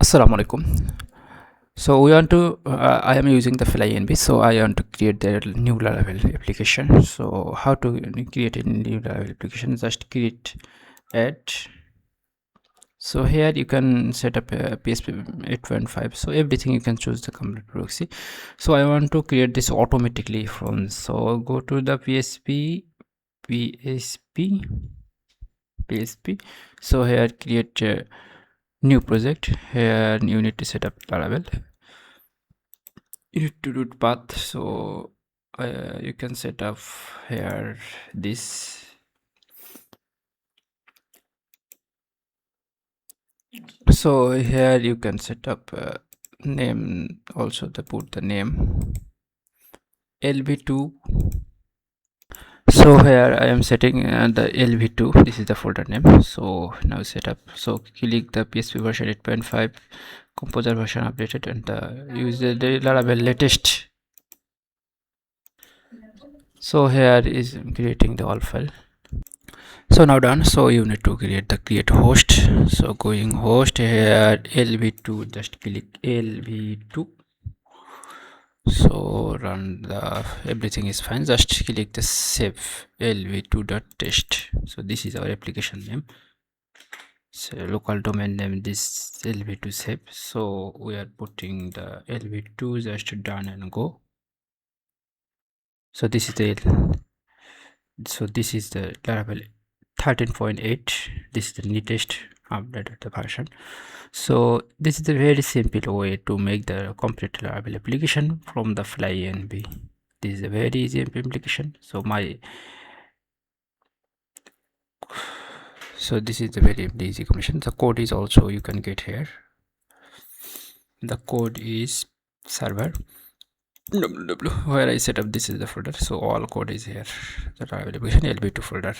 Assalamu alaikum. So we want to I am using the Flyenv, so I want to create the new Laravel application. So how to create a new Laravel application? Just create add. So here you can set up a PHP 8.5, so everything you can choose the complete proxy. So I want to create this automatically from, so go to the PHP. So here create a new project. Here you need to set up Laravel. You need to do path, so you can set up here this. So here you can set up name, also to put the name lv2. So here I am setting the lv2, this is the folder name. So now set up, so click the PHP version 8.5 composer version updated, and use the Laravel latest. So here is creating the all file. So now done. So you need to create host. So going host, here lv2, just click lv2. So run the, everything is fine, just click the save lv2.test. so this is our application name. So local domain name this lv2 save. So we are putting the lv2, just done and go. So this is the Laravel 13.8. this is the latest updated version. So this is a very simple way to make the complete Laravel application from the Flyenv. This is a very easy implementation. So this is the very easy commission. The code is also you can get here. The code is server where I set up, this is the folder. So all code is here, the Laravel application lv2 folder.